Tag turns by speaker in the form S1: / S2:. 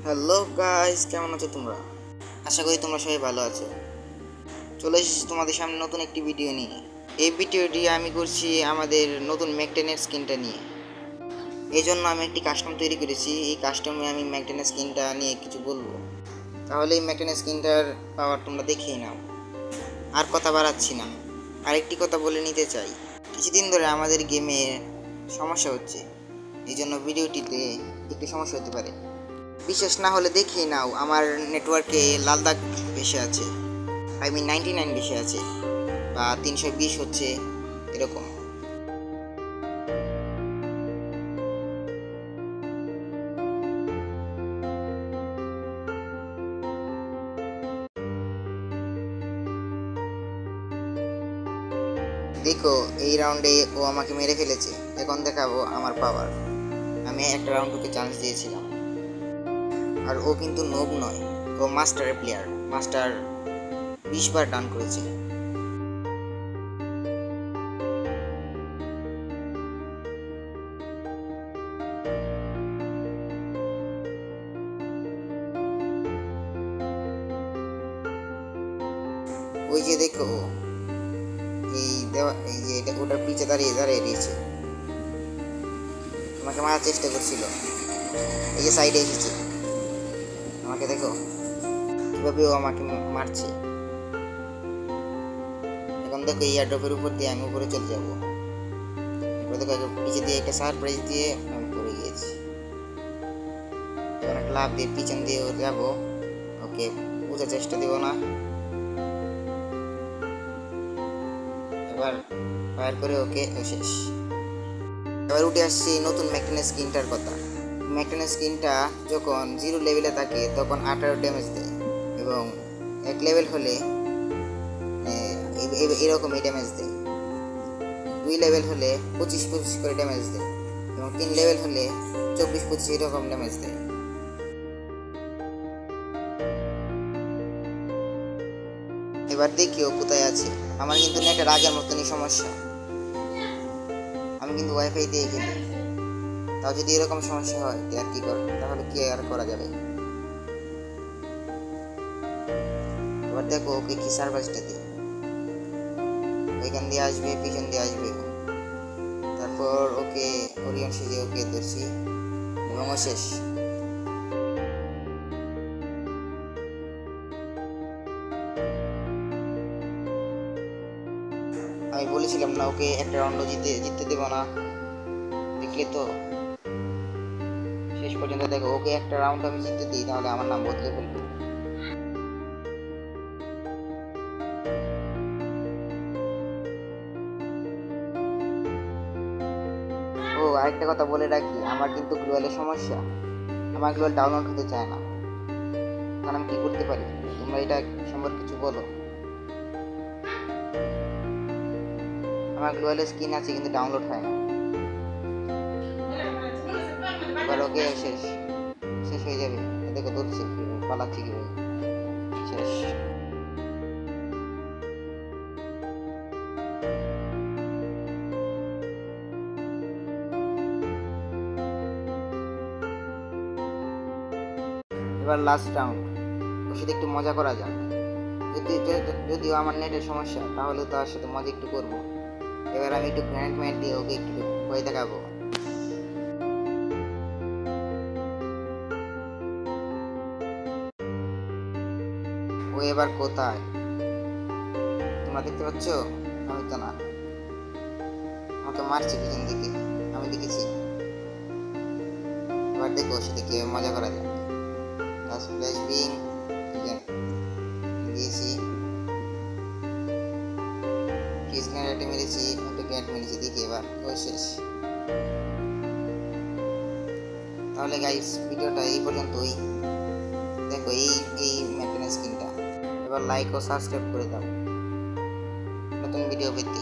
S1: Hello guys, কেমন আছো তোমরা? আশা করি তোমরা সবাই ভালো আছো। চলে এসেছি তোমাদের সামনে নতুন একটি ভিডিও নিয়ে। এই ভিডিওটি আমি করছি আমাদের নতুন ম্যাকটেনের স্কিনটা নিয়ে। এই জন্য আমি একটি কাস্টম তৈরি করেছি। এই কাস্টমে আমি ম্যাকটেনের স্কিনটা নিয়ে কিছু বলবো। তাহলে এই ম্যাকটেনের স্কিনটার পাওয়ার তোমরা দেখেই নাও। আর কথা বাড়াচ্ছি না, আরেকটি কথা বলে নিতে চাই। কিছুদিন ধরে আমাদের গেমে সমস্যা হচ্ছে, এই জন্য ভিডিওটিতে একটু সমস্যা হতে পারে। বিশেষ না হলে দেখেই নাও, আমার নেটওয়ার্কে লাল দাগ বেশি আছে, আই মিন 99 বেশি আছে, বা 320 হচ্ছে এরকম। দেখো, এই রাউন্ডে ও আমাকে মেরে ফেলেছে। এখন দেখাবো আমার পাওয়ার। আমি একটা রাউন্ড ওকে চান্স দিয়েছিলাম, আর ও কিন্তু নোব নয়, ও মাস্টারের প্লেয়ার। মাস্টার 20 বার ডান করেছে। ওই যে দেখো, এই যে ওটার পিছে দাঁড়িয়ে দাঁড়িয়ে দিয়েছে, আমাকে মারার চেষ্টা করছিল। এই যে সাইডে এসেছে, আমাকে দেখো কীভাবে ও আমাকে মারছে। এখন দেখো, এই এয়ারড্রপের উপর দিয়ে আমি উপরে চলে যাবো। এরপর দেখো, পিছে দিয়ে একটা সারপ্রাইজ দিয়ে আমি পড়ে গিয়েছি। এখন একটা লাভ দিয়ে পিছন দিয়ে যাবো। ওকে বোঝার চেষ্টা দিব না। এবার ফায়ার করে ওকে শেষ। এবার উঠে আসছি নতুন ম্যাকটেনের স্কিনটার কথা। ম্যাকটেনের স্কিনটা যখন 0 লেভেলে থাকে তখন 18 ড্যামেজ দেয়, এবং 1 লেভেল হলে এরকমই ড্যামেজ দেয়। 2 লেভেল হলে 25-25 করে ড্যামেজ দেয়, এবং 3 লেভেল হলে 24-25 এরকম ড্যামেজ দেয়। এবার দেখিও কোথায় আছে। আমার কিন্তু নেটের আগের মতনই সমস্যা, আমি কিন্তু ওয়াইফাই দিয়ে খেলি। তাও যদি এরকম সমস্যা হয় আর কি কর, তাহলে কি আর করা যাবে। এবার দেখো ওকে কি সার্ভাইসটা দিই। এখান দিয়ে আসবে, পিছন দিয়ে আসবে, তারপর ওকে ওরিয়ন সেজে ওকে ধরছি, এবং ও শেষ। আমি বলেছিলাম না ওকে একটা রাউন্ডও জিততে দেবো না, দেখলে তো শেষ পর্যন্ত। দেখো, ওকে একটা রাউন্ড আমি জিততে দিই, তাহলে আমার নাম বদলে ফেলবে। ও আরেকটা কথা বলে রাখি, আমার কিন্তু গ্লোয়ালের সমস্যা। আমার গ্লোয়াল ডাউনলোড হতে চায় না। কারণ আমি কি করতে পারি, তোমরা এটা সম্পর্কে কিছু বলো। আমার গ্লোয়ালের স্কিন আছে কিন্তু ডাউনলোড হয় না। এবার ওকে শেষ শেষ হয়ে যাবে। দেখো ধরছে পালাচ্ছে কিভাবে, শেষ। এবার লাস্ট রাউন্ড, ওর সাথে একটু মজা করা যাক। যদিও আমার নেটের সমস্যা, তাহলে তার সাথে মজা একটু করবো। এবার আমি একটু গ্র্যান্ড ম্যাট দিয়ে ওকে একটু ভয় দেখাবো। ও এবার কোথায় তোমরা দেখতে পাচ্ছ? আমি তো না, আমাকে মারছে পিছন দিকে, আমি দেখেছি। এবার দেখো ওর সাথে কীভাবে মজা করা যায়। লাস্ট ফ্ল্যাশ বিং দিয়েছি, ফ্রিজ গ্রেনেডে মেরেছি, একটা গ্রেনেড মেরেছি। দেখি এবার ও শেষ। তাহলে গাইস, ভিডিওটা এই পর্যন্তই। দেখো এই এই ম্যাকটেনের স্কিনটা। এবার লাইক ও সাবস্ক্রাইব করে দাও নতুন ভিডিও পেতে।